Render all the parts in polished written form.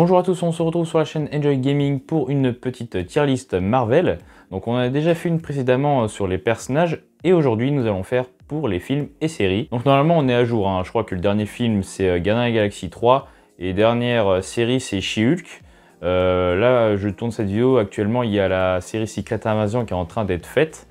Bonjour à tous, on se retrouve sur la chaîne Enjoy Gaming pour une petite tier list Marvel. Donc on a déjà fait une précédemment sur les personnages et aujourd'hui nous allons faire pour les films et séries. Donc normalement on est à jour, hein. Je crois que le dernier film c'est Gardiens de la Galaxie 3 et dernière série c'est She-Hulk. Là je tourne cette vidéo, actuellement il y a la série Secret Invasion qui est en train d'être faite.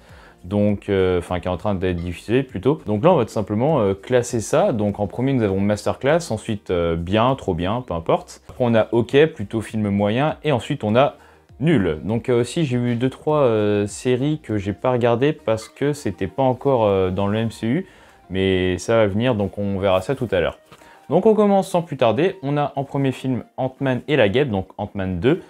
Donc, qui est en train d'être diffusée plutôt. Donc là on va tout simplement classer ça. Donc en premier nous avons Masterclass, ensuite bien, trop bien, peu importe. Après on a OK, plutôt film moyen, et ensuite on a nul. Donc aussi j'ai vu 2-3 séries que j'ai pas regardées parce que c'était pas encore dans le MCU, mais ça va venir, donc on verra ça tout à l'heure. Donc on commence sans plus tarder. On a en premier film Ant-Man et la Guêpe, donc Ant-Man 2.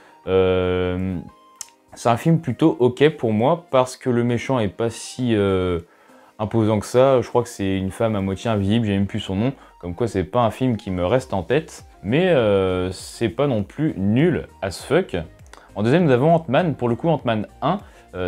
C'est un film plutôt OK pour moi parce que le méchant est pas si imposant que ça. Je crois que c'est une femme à moitié invisible, j'ai même plus son nom. Comme quoi c'est pas un film qui me reste en tête. Mais c'est pas non plus nul as fuck. En deuxième nous avons Ant-Man. Pour le coup Ant-Man 1,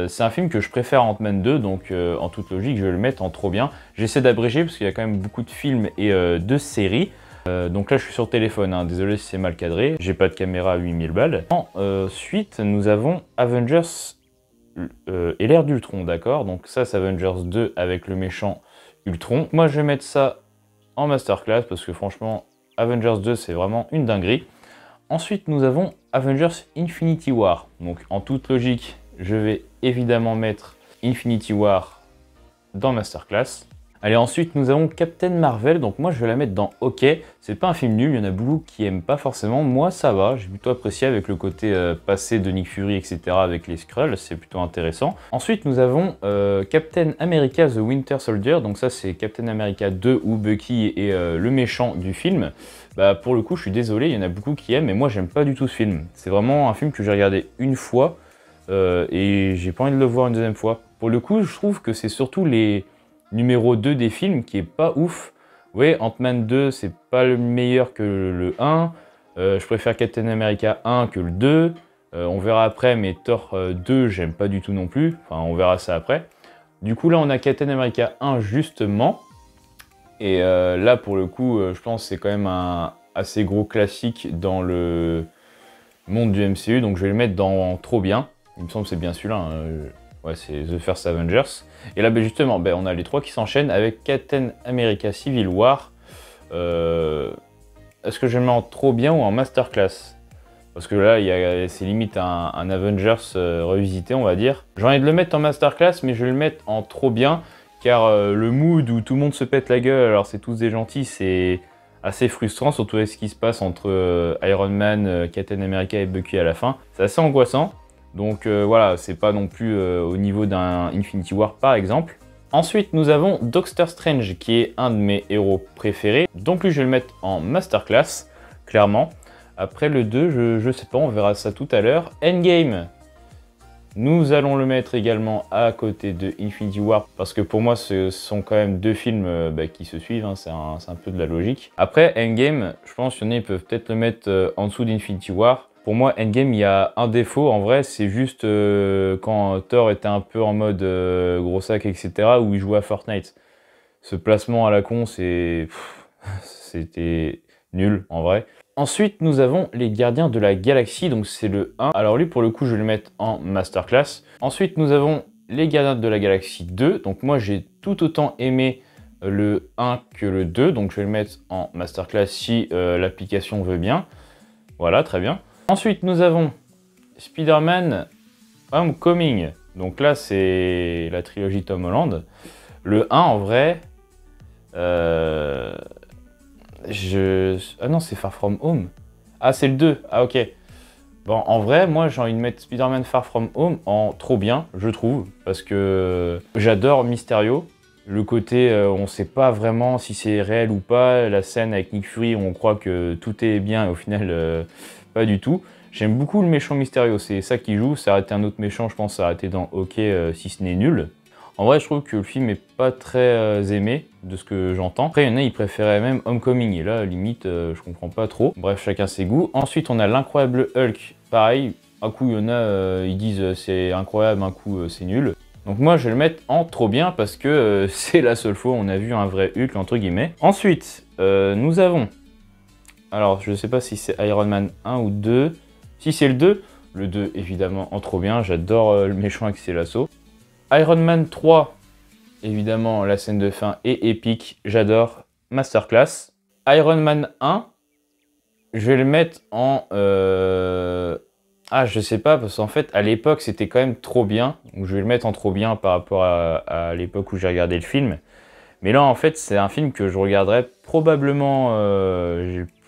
c'est un film que je préfère à Ant-Man 2. Donc en toute logique je vais le mettre en trop bien. J'essaie d'abréger parce qu'il y a quand même beaucoup de films et de séries. Donc là je suis sur téléphone, hein. Désolé si c'est mal cadré, j'ai pas de caméra à 8000 balles. Ensuite nous avons Avengers et l'ère d'Ultron, d'accord. Donc ça c'est Avengers 2 avec le méchant Ultron. Moi je vais mettre ça en masterclass parce que franchement Avengers 2 c'est vraiment une dinguerie. Ensuite nous avons Avengers Infinity War. Donc en toute logique je vais évidemment mettre Infinity War dans masterclass. Allez, ensuite nous avons Captain Marvel, donc moi je vais la mettre dans OK. C'est pas un film nul, il y en a beaucoup qui aiment pas forcément. Moi ça va, j'ai plutôt apprécié avec le côté passé de Nick Fury, etc. avec les Skrulls, c'est plutôt intéressant. Ensuite nous avons Captain America The Winter Soldier, donc ça c'est Captain America 2 où Bucky est le méchant du film. Bah pour le coup je suis désolé, il y en a beaucoup qui aiment, mais moi j'aime pas du tout ce film. C'est vraiment un film que j'ai regardé une fois et j'ai pas envie de le voir une deuxième fois. Pour le coup je trouve que c'est surtout les numéro 2 des films qui est pas ouf. Oui, Ant-Man 2 c'est pas le meilleur que le 1. Je préfère Captain America 1 que le 2. On verra après, mais Thor 2 j'aime pas du tout non plus. Enfin on verra ça après. Du coup là on a Captain America 1 justement. Et là pour le coup je pense que c'est quand même un assez gros classique dans le monde du MCU. Donc je vais le mettre dans trop bien. Il me semble que c'est bien celui-là, hein. Ouais, c'est The First Avengers. Et là, justement, on a les trois qui s'enchaînent avec Captain America Civil War. Est-ce que je le mets en trop bien ou en masterclass? Parce que là, c'est limite un Avengers revisité, on va dire. J'ai envie de le mettre en masterclass, mais je vais le mettre en trop bien. Car le mood où tout le monde se pète la gueule, alors c'est tous des gentils, c'est assez frustrant, surtout avec ce qui se passe entre Iron Man, Captain America et Bucky à la fin. C'est assez angoissant. Donc voilà, c'est pas non plus au niveau d'un Infinity War par exemple. Ensuite, nous avons Doctor Strange qui est un de mes héros préférés. Donc lui, je vais le mettre en masterclass, clairement. Après le 2, je sais pas, on verra ça tout à l'heure. Endgame, nous allons le mettre également à côté de Infinity War parce que pour moi, ce sont quand même deux films qui se suivent, hein, c'est un peu de la logique. Après, Endgame, je pense qu'il y en a qui peuvent peut-être le mettre en dessous d'Infinity War. Pour moi, Endgame, il y a un défaut, en vrai, c'est juste quand Thor était un peu en mode gros sac, etc., où il jouait à Fortnite. Ce placement à la con, c'était nul, en vrai. Ensuite, nous avons les Gardiens de la Galaxie, donc c'est le 1. Alors lui, pour le coup, je vais le mettre en masterclass. Ensuite, nous avons les Gardiens de la Galaxie 2. Donc moi, j'ai tout autant aimé le 1 que le 2, donc je vais le mettre en masterclass si l'application veut bien. Voilà, très bien. Ensuite, nous avons Spider-Man Homecoming. Donc là, c'est la trilogie Tom Holland. Le 1, en vrai... Ah non, c'est Far From Home. Ah, c'est le 2. Ah, ok. Bon, en vrai, moi, j'ai envie de mettre Spider-Man Far From Home en trop bien, je trouve. Parce que j'adore Mysterio. Le côté, on ne sait pas vraiment si c'est réel ou pas. La scène avec Nick Fury, on croit que tout est bien et au final... pas du tout. J'aime beaucoup le méchant Mysterio, c'est ça qui joue. Ça aurait été un autre méchant, je pense, ça aurait été dans OK si ce n'est nul. En vrai, je trouve que le film est pas très aimé, de ce que j'entends. Après, il y en a, ils préféraient même Homecoming, et là, limite, je comprends pas trop. Bref, chacun ses goûts. Ensuite, on a l'incroyable Hulk. Pareil, un coup, il y en a, ils disent c'est incroyable, un coup, c'est nul. Donc moi, je vais le mettre en trop bien, parce que c'est la seule fois où on a vu un vrai Hulk, entre guillemets. Ensuite, nous avons Alors, je sais pas si c'est Iron Man 1 ou 2. Si c'est le 2 évidemment en trop bien, j'adore le méchant avec ses lassos. Iron Man 3, évidemment la scène de fin est épique, j'adore, masterclass. Iron Man 1, je vais le mettre en... Ah, je sais pas, parce qu'en fait, à l'époque, c'était quand même trop bien. Donc, je vais le mettre en trop bien par rapport à l'époque où j'ai regardé le film. Mais là, en fait, c'est un film que je regarderai probablement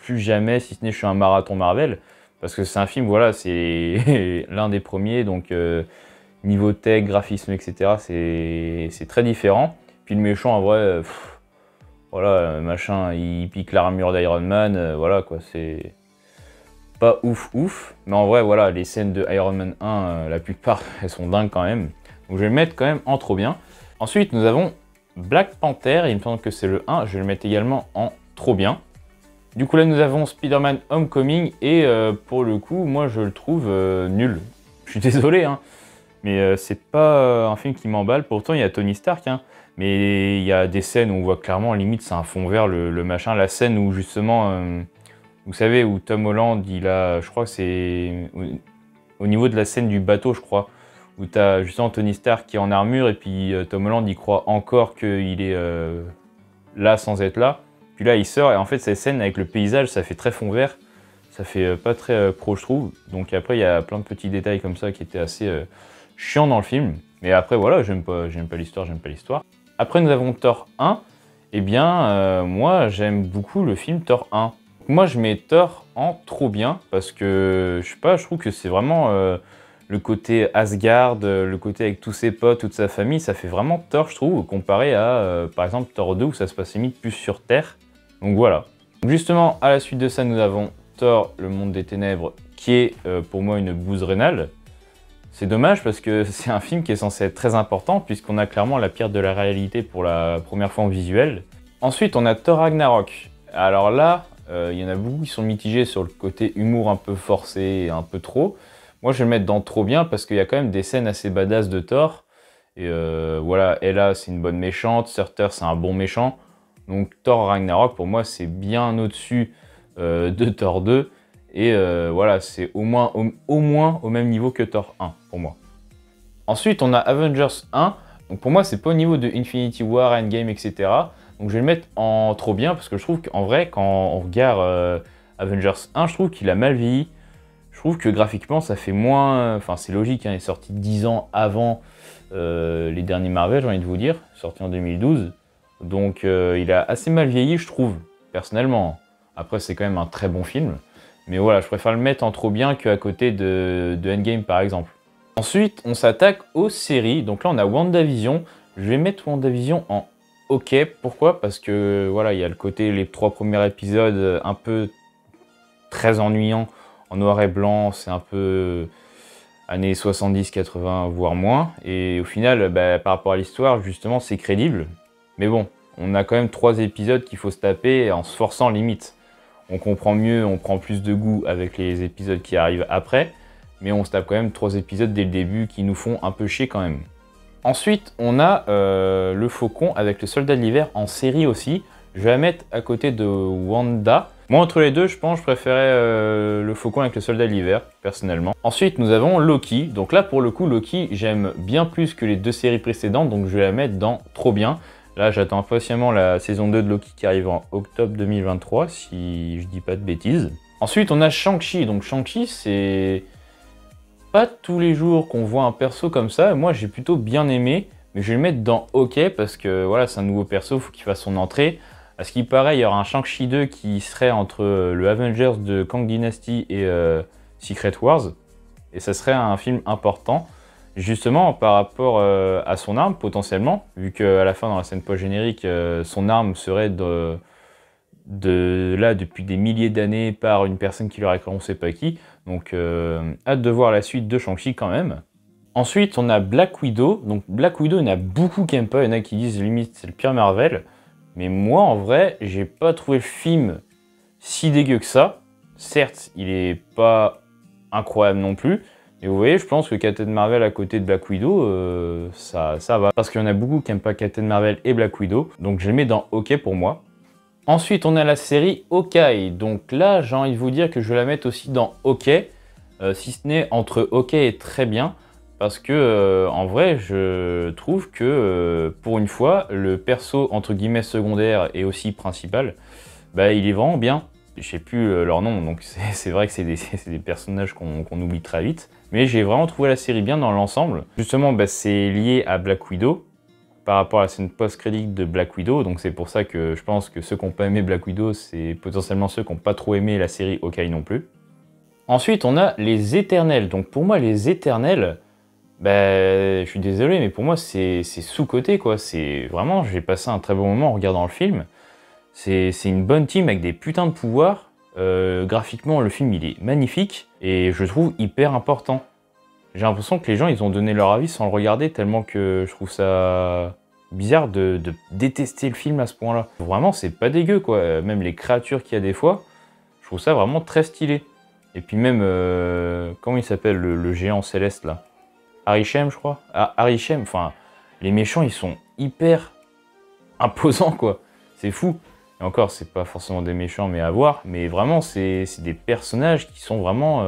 plus jamais, si ce n'est je suis un marathon Marvel. Parce que c'est un film, voilà, c'est l'un des premiers. Donc, niveau tech, graphisme, etc., c'est très différent. Puis le méchant, en vrai, voilà, machin, il pique l'armure d'Iron Man. Voilà, quoi, c'est... pas ouf, mais en vrai, voilà, les scènes de Iron Man 1, la plupart, elles sont dingues quand même. Donc je vais le mettre quand même en trop bien. Ensuite, nous avons Black Panther, il me semble que c'est le 1, je vais le mettre également en trop bien. Du coup là, nous avons Spider-Man Homecoming, et pour le coup, moi je le trouve nul. Je suis désolé, hein, mais c'est pas un film qui m'emballe. Pourtant, il y a Tony Stark, hein, mais il y a des scènes où on voit clairement, limite, c'est un fond vert, le machin. La scène où justement... vous savez, où Tom Holland, il a, je crois que c'est au niveau de la scène du bateau, je crois, où tu as justement Tony Stark qui est en armure, et puis Tom Holland, il croit encore qu'il est là sans être là. Puis là, il sort, et en fait, cette scène avec le paysage, ça fait très fond vert, ça fait pas très pro, je trouve. Donc après, il y a plein de petits détails comme ça qui étaient assez chiants dans le film. Mais après, voilà, j'aime pas l'histoire, j'aime pas l'histoire. Après, nous avons Thor 1. Eh bien, moi, j'aime beaucoup le film Thor 1. Moi, je mets Thor en trop bien parce que, je sais pas, je trouve que c'est vraiment le côté Asgard, le côté avec tous ses potes, toute sa famille, ça fait vraiment Thor, je trouve, comparé à, par exemple, Thor 2 où ça se passe limite plus sur Terre. Donc voilà. Donc justement, à la suite de ça, nous avons Thor, le monde des ténèbres, qui est pour moi une bouse rénale. C'est dommage parce que c'est un film qui est censé être très important puisqu'on a clairement la pierre de la réalité pour la première fois en visuel. Ensuite, on a Thor Ragnarok. Alors là, il y en a beaucoup qui sont mitigés sur le côté humour un peu forcé et un peu trop. Moi, je vais le mettre dans trop bien parce qu'il y a quand même des scènes assez badass de Thor. Et voilà, Hela, c'est une bonne méchante, Surtur, c'est un bon méchant. Donc Thor Ragnarok, pour moi, c'est bien au-dessus de Thor 2. Et voilà, c'est au moins au même niveau que Thor 1, pour moi. Ensuite, on a Avengers 1. Donc pour moi, c'est pas au niveau de Infinity War, Endgame, etc. Donc je vais le mettre en trop bien, parce que je trouve qu'en vrai, quand on regarde Avengers 1, je trouve qu'il a mal vieilli. Je trouve que graphiquement, ça fait moins... Enfin, c'est logique, hein, il est sorti 10 ans avant les derniers Marvel, j'ai envie de vous dire, sorti en 2012. Donc il a assez mal vieilli, je trouve, personnellement. Après, c'est quand même un très bon film. Mais voilà, je préfère le mettre en trop bien qu'à côté de Endgame, par exemple. Ensuite, on s'attaque aux séries. Donc là, on a WandaVision. Je vais mettre WandaVision en OK. Pourquoi? Parce que voilà, il y a le côté, les 3 premiers épisodes, un peu très ennuyants, en noir et blanc. C'est un peu années 70, 80, voire moins. Et au final, bah, par rapport à l'histoire, justement, c'est crédible. Mais bon, on a quand même 3 épisodes qu'il faut se taper en se forçant limite. On comprend mieux, on prend plus de goût avec les épisodes qui arrivent après, mais on se tape quand même 3 épisodes dès le début qui nous font un peu chier quand même. Ensuite, on a le Faucon avec le Soldat de l'Hiver en série aussi. Je vais la mettre à côté de Wanda. Moi, entre les deux, je pense que je préférais le Faucon avec le Soldat de l'Hiver, personnellement. Ensuite, nous avons Loki. Donc là, pour le coup, Loki, j'aime bien plus que les 2 séries précédentes, donc je vais la mettre dans trop bien. Là, j'attends impatiemment la saison 2 de Loki qui arrive en octobre 2023, si je dis pas de bêtises. Ensuite, on a Shang-Chi. Donc Shang-Chi, c'est pas tous les jours qu'on voit un perso comme ça. Moi, j'ai plutôt bien aimé, mais je vais le mettre dans OK parce que voilà, c'est un nouveau perso, il faut qu'il fasse son entrée. À ce qui paraît, il y aura un Shang-Chi 2 qui serait entre le Avengers de Kang Dynasty et Secret Wars. Et ça serait un film important. Justement, par rapport à son arme, potentiellement, vu qu'à la fin, dans la scène post-générique, son arme serait là depuis des milliers d'années par une personne qui l'aurait créé, on ne sait pas qui. Donc, hâte de voir la suite de Shang-Chi quand même. Ensuite, on a Black Widow. Donc, Black Widow, il y en a beaucoup qui n'aiment pas. Il y en a qui disent limite c'est le pire Marvel. Mais moi, en vrai, j'ai pas trouvé le film si dégueu que ça. Certes, il est pas incroyable non plus. Et vous voyez, je pense que Captain Marvel à côté de Black Widow, ça va. Parce qu'il y en a beaucoup qui n'aiment pas Captain Marvel et Black Widow. Donc je les mets dans OK pour moi. Ensuite, on a la série Hawkeye. Donc là, j'ai envie de vous dire que je vais la mettre aussi dans OK, si ce n'est entre OK et très bien. Parce que, en vrai, je trouve que, pour une fois, le perso, entre guillemets, secondaire et aussi principal, bah, il est vraiment bien. Je sais plus leur nom, donc c'est vrai que c'est des personnages qu'on oublie très vite. Mais j'ai vraiment trouvé la série bien dans l'ensemble. Justement, bah, c'est lié à Black Widow, par rapport à la scène post-crédit de Black Widow, donc c'est pour ça que je pense que ceux qui n'ont pas aimé Black Widow, c'est potentiellement ceux qui n'ont pas trop aimé la série Hawkeye non plus. Ensuite, on a les Éternels. Donc pour moi, les Éternels, bah, je suis désolé, mais pour moi, c'est sous-coté, quoi. C'est vraiment, j'ai passé un très bon moment en regardant le film. C'est une bonne team avec des putains de pouvoirs. Graphiquement, le film, il est magnifique et je le trouve hyper important. J'ai l'impression que les gens, ils ont donné leur avis sans le regarder, tellement que je trouve ça bizarre de détester le film à ce point-là. Vraiment, c'est pas dégueu, quoi. Même les créatures qu'il y a des fois, je trouve ça vraiment très stylé. Et puis même, comment il s'appelle, le géant céleste, là? Arishem, je crois. Ah, Arishem, enfin, les méchants, ils sont hyper imposants, quoi. C'est fou. Et encore, c'est pas forcément des méchants, mais à voir. Mais vraiment, c'est des personnages qui sont vraiment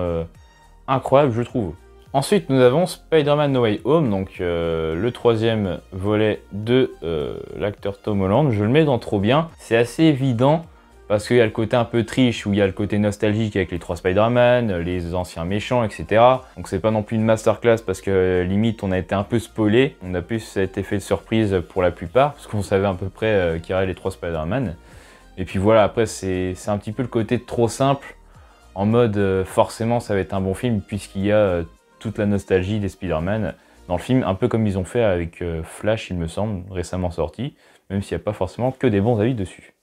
incroyables, je trouve. Ensuite, nous avons Spider-Man No Way Home, donc le troisième volet de l'acteur Tom Holland. Je le mets dans trop bien. C'est assez évident parce qu'il y a le côté un peu triche, où il y a le côté nostalgique avec les trois Spider-Man, les anciens méchants, etc. Donc c'est pas non plus une masterclass parce que limite on a été un peu spoilé. On a plus cet effet de surprise pour la plupart, parce qu'on savait à peu près qu'il y aurait les trois Spider-Man. Et puis voilà, après c'est un petit peu le côté trop simple, en mode forcément ça va être un bon film puisqu'il y a toute la nostalgie des Spider-Man dans le film, un peu comme ils ont fait avec Flash, il me semble, récemment sorti, même s'il n'y a pas forcément que des bons avis dessus.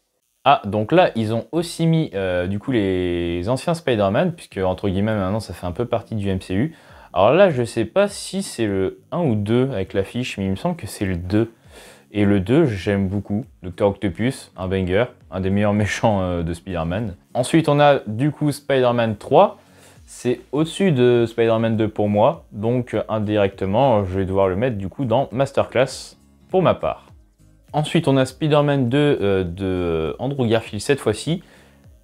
Ah, donc là, ils ont aussi mis du coup les anciens Spider-Man, puisque entre guillemets maintenant ça fait un peu partie du MCU. Alors là, je sais pas si c'est le 1 ou 2 avec l'affiche, mais il me semble que c'est le 2. Et le 2, j'aime beaucoup. Dr Octopus, un banger, un des meilleurs méchants de Spider-Man. Ensuite, on a du coup Spider-Man 3. C'est au-dessus de Spider-Man 2 pour moi, donc indirectement, je vais devoir le mettre du coup dans Masterclass pour ma part. Ensuite, on a Spider-Man 2 de Andrew Garfield cette fois-ci.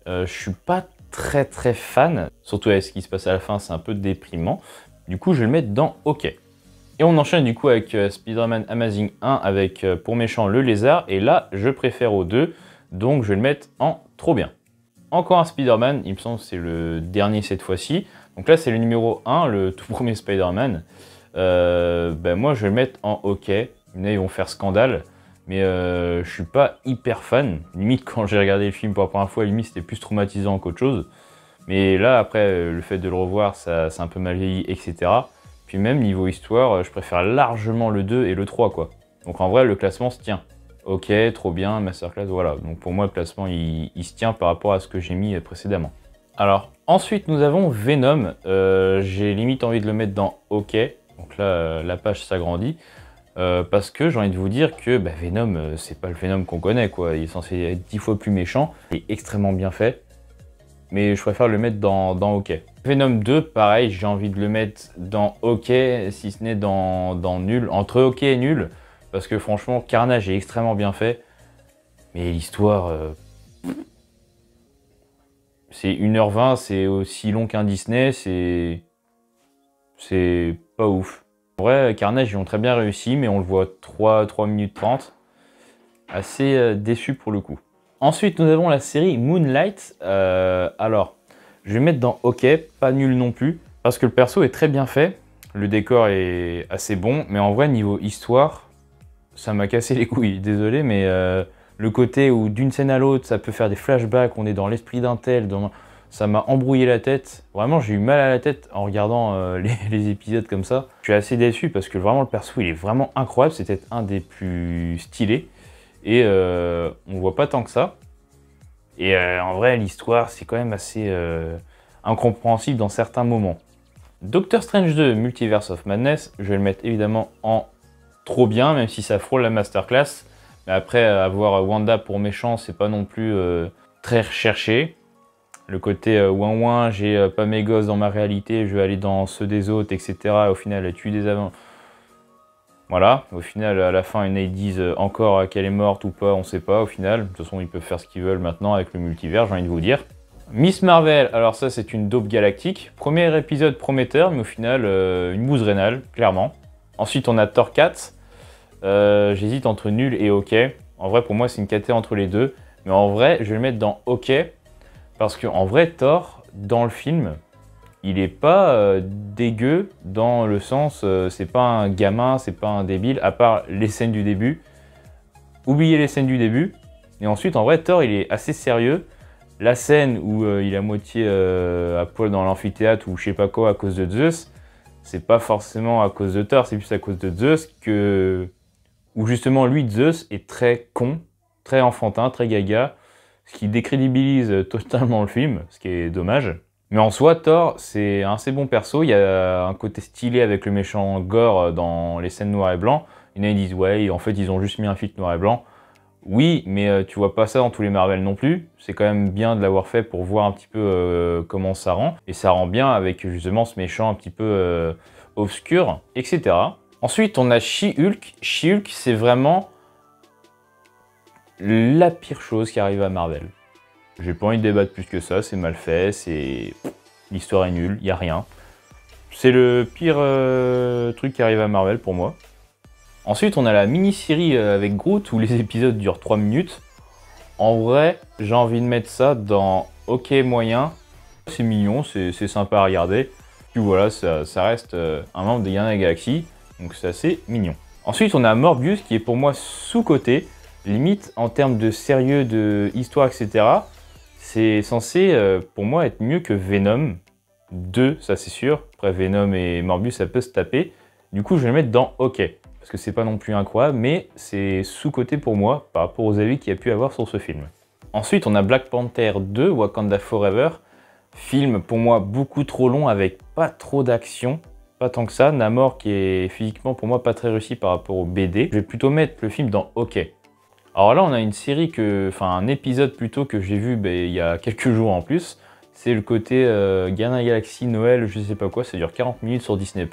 Je suis pas très fan, surtout avec ce qui se passe à la fin, c'est un peu déprimant. Du coup, je vais le mettre dans OK. Et on enchaîne du coup avec Spider-Man Amazing 1 avec pour méchant le lézard. Et là, je préfère au 2, donc je vais le mettre en trop bien. Encore un Spider-Man, il me semble que c'est le dernier cette fois-ci. Donc là, c'est le numéro 1, le tout premier Spider-Man. Ben moi, je vais le mettre en OK. Là, ils vont faire scandale. Mais je suis pas hyper fan. Limite, quand j'ai regardé le film pour la première fois, limite, c'était plus traumatisant qu'autre chose. Mais là, après, le fait de le revoir, ça c'est un peu mal vieilli, etc. Puis même, niveau histoire, je préfère largement le 2 et le 3, quoi. Donc en vrai, le classement se tient. OK, trop bien, masterclass, voilà. Donc pour moi, le classement, il se tient par rapport à ce que j'ai mis précédemment. Alors, ensuite, nous avons Venom. J'ai limite envie de le mettre dans OK. Donc là, la page s'agrandit. Parce que j'ai envie de vous dire que bah, Venom, c'est pas le Venom qu'on connaît, quoi. Il est censé être 10 fois plus méchant. Il est extrêmement bien fait. Mais je préfère le mettre dans OK. Venom 2, pareil, j'ai envie de le mettre dans OK, si ce n'est dans nul. Entre OK et nul. Parce que franchement, Carnage est extrêmement bien fait. Mais l'histoire... c'est 1h20, c'est aussi long qu'un Disney, c'est pas ouf. En vrai, Carnage, ils ont très bien réussi, mais on le voit 3 minutes 30. Assez déçu pour le coup. Ensuite, nous avons la série Moonlight. Alors, je vais mettre dans OK, pas nul non plus, parce que le perso est très bien fait. Le décor est assez bon, mais en vrai, niveau histoire, ça m'a cassé les couilles. Désolé, mais le côté où d'une scène à l'autre, ça peut faire des flashbacks, on est dans l'esprit d'un tel, ça m'a embrouillé la tête. Vraiment, j'ai eu mal à la tête en regardant les épisodes comme ça. Je suis assez déçu parce que vraiment, le perso, il est vraiment incroyable. C'est peut-être un des plus stylés. Et on voit pas tant que ça. Et en vrai, l'histoire, c'est quand même assez incompréhensible dans certains moments. Doctor Strange 2, Multiverse of Madness, je vais le mettre évidemment en trop bien, même si ça frôle la masterclass. Mais après, avoir Wanda pour méchant, c'est pas non plus très recherché. Le côté ouin j'ai pas mes gosses dans ma réalité, je vais aller dans ceux des autres, etc. Au final, elle tue des avants. Voilà, au final, à la fin, ils disent encore qu'elle est morte ou pas, on sait pas au final. De toute façon, ils peuvent faire ce qu'ils veulent maintenant avec le multivers, j'ai envie de vous dire. Miss Marvel, alors ça, c'est une dope galactique. Premier épisode prometteur, mais au final, une bouse rénale, clairement. Ensuite, on a Thor 4. J'hésite entre nul et ok. En vrai, pour moi, c'est une caté entre les deux. Mais en vrai, je vais le mettre dans ok. Parce qu'en vrai, Thor, dans le film, il est pas dégueu dans le sens, c'est pas un gamin, c'est pas un débile, à part les scènes du début. Oubliez les scènes du début. Et ensuite, en vrai, Thor, il est assez sérieux. La scène où il est à moitié à poil dans l'amphithéâtre ou je sais pas quoi à cause de Zeus, c'est pas forcément à cause de Thor, c'est plus à cause de Zeus que... Où justement, lui, Zeus, est très con, très enfantin, très gaga, ce qui décrédibilise totalement le film, ce qui est dommage. Mais en soi, Thor, c'est un assez bon perso. Il y a un côté stylé avec le méchant Gore dans les scènes noir et blanc. Il y en a qui disent, ouais, en fait, ils ont juste mis un filtre noir et blanc. Oui, mais tu vois pas ça dans tous les Marvel non plus. C'est quand même bien de l'avoir fait pour voir un petit peu comment ça rend. Et ça rend bien avec justement ce méchant un petit peu obscur, etc. Ensuite, on a She-Hulk. She-Hulk, c'est vraiment la pire chose qui arrive à Marvel. J'ai pas envie de débattre plus que ça, c'est mal fait, l'histoire est nulle, y a rien. C'est le pire truc qui arrive à Marvel pour moi. Ensuite, on a la mini-série avec Groot où les épisodes durent 3 minutes. En vrai, j'ai envie de mettre ça dans OK moyen. C'est mignon, c'est sympa à regarder. Puis voilà, ça reste un membre des Gardiens de la Galaxie, donc c'est assez mignon. Ensuite, on a Morbius qui est pour moi sous-coté. Limite, en termes de sérieux, de histoire, etc. C'est censé, pour moi, être mieux que Venom 2, ça c'est sûr. Après, Venom et Morbius, ça peut se taper. Du coup, je vais le mettre dans OK. Parce que c'est pas non plus incroyable, mais c'est sous-coté pour moi, par rapport aux avis qu'il y a pu avoir sur ce film. Ensuite, on a Black Panther 2, Wakanda Forever. Film, pour moi, beaucoup trop long, avec pas trop d'action. Pas tant que ça. Namor, qui est physiquement, pour moi, pas très réussi par rapport au BD. Je vais plutôt mettre le film dans OK. Alors là, on a une série un épisode plutôt que j'ai vu il y a quelques jours en plus. C'est le côté Gardiens Galaxy Noël, je sais pas quoi, ça dure 40 minutes sur Disney+.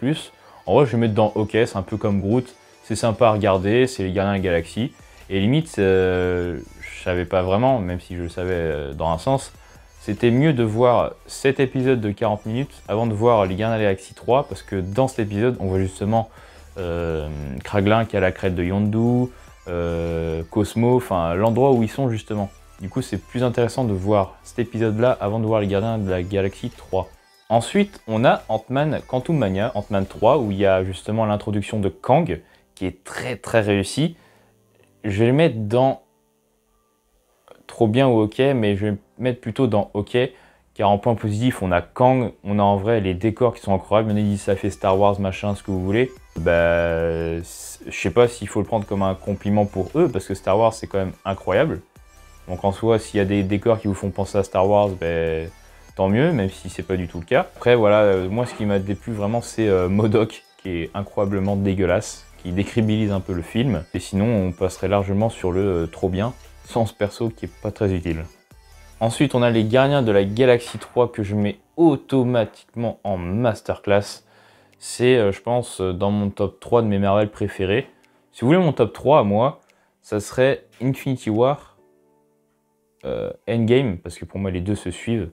En vrai, je vais mettre dans OK, c'est un peu comme Groot. C'est sympa à regarder, c'est les Gardiens de la Galaxie. Et limite, je savais pas vraiment, même si je le savais dans un sens, c'était mieux de voir cet épisode de 40 minutes avant de voir les Gardiens de la Galaxie 3, parce que dans cet épisode, on voit justement Kraglin qui a la crête de Yondu, Cosmo, enfin l'endroit où ils sont justement. Du coup, c'est plus intéressant de voir cet épisode-là avant de voir les Gardiens de la Galaxie 3. Ensuite, on a Ant-Man Quantumania, Ant-Man 3, où il y a justement l'introduction de Kang, qui est très très réussi. Je vais le mettre dans trop bien ou OK, mais je vais le mettre plutôt dans OK, car en point positif, on a Kang, on a en vrai les décors qui sont incroyables. On a dit ça fait Star Wars, machin, ce que vous voulez. Je sais pas s'il faut le prendre comme un compliment pour eux, parce que Star Wars, c'est quand même incroyable. Donc en soi, s'il y a des décors qui vous font penser à Star Wars, tant mieux, même si c'est pas du tout le cas. Après, voilà, moi, ce qui m'a déplu vraiment, c'est MODOK, qui est incroyablement dégueulasse, qui décrédibilise un peu le film. Et sinon, on passerait largement sur le trop bien, sans ce perso qui est pas très utile. Ensuite, on a les Gardiens de la Galaxie 3 que je mets automatiquement en masterclass. C'est, je pense, dans mon top 3 de mes Marvel préférés. Si vous voulez mon top 3 à moi, ça serait Infinity War, Endgame, parce que pour moi les deux se suivent,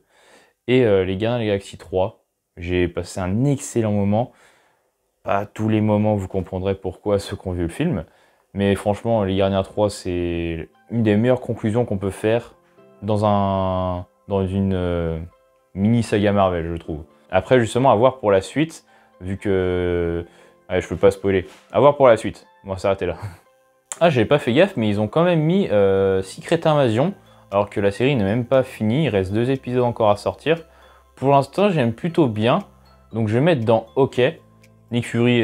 et les Gardiens de la Galaxie 3. J'ai passé un excellent moment. Pas tous les moments, vous comprendrez pourquoi ceux qui ont vu le film. Mais franchement, les Gardiens 3, c'est une des meilleures conclusions qu'on peut faire dans une mini saga Marvel, je trouve. Après, justement, à voir pour la suite, vu que... Allez, je peux pas spoiler. À voir pour la suite. On va s'arrêter là. Ah, j'ai pas fait gaffe, mais ils ont quand même mis Secret Invasion, alors que la série n'est même pas finie. Il reste 2 épisodes encore à sortir. Pour l'instant, j'aime plutôt bien. Donc, je vais mettre dans OK. Nick Fury,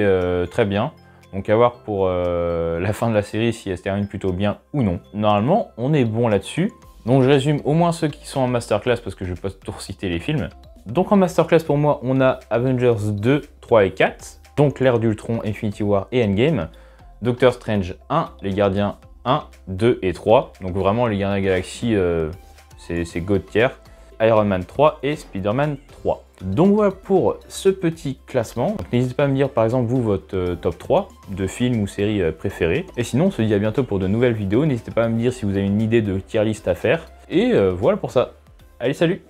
très bien. Donc, à voir pour la fin de la série, si elle se termine plutôt bien ou non. Normalement, on est bon là-dessus. Donc, je résume au moins ceux qui sont en masterclass, parce que je vais pas tout reciter les films. Donc, en masterclass, pour moi, on a Avengers 2, 3 et 4. Donc, l'ère d'Ultron, Infinity War et Endgame. Doctor Strange 1, les Gardiens 1, 2 et 3. Donc, vraiment, les Gardiens de la Galaxie, c'est God tier. Iron Man 3 et Spider-Man 3. Donc voilà pour ce petit classement. N'hésitez pas à me dire par exemple vous votre top 3 de films ou séries préférés. Et sinon on se dit à bientôt pour de nouvelles vidéos. N'hésitez pas à me dire si vous avez une idée de tier list à faire. Et voilà pour ça. Allez, salut!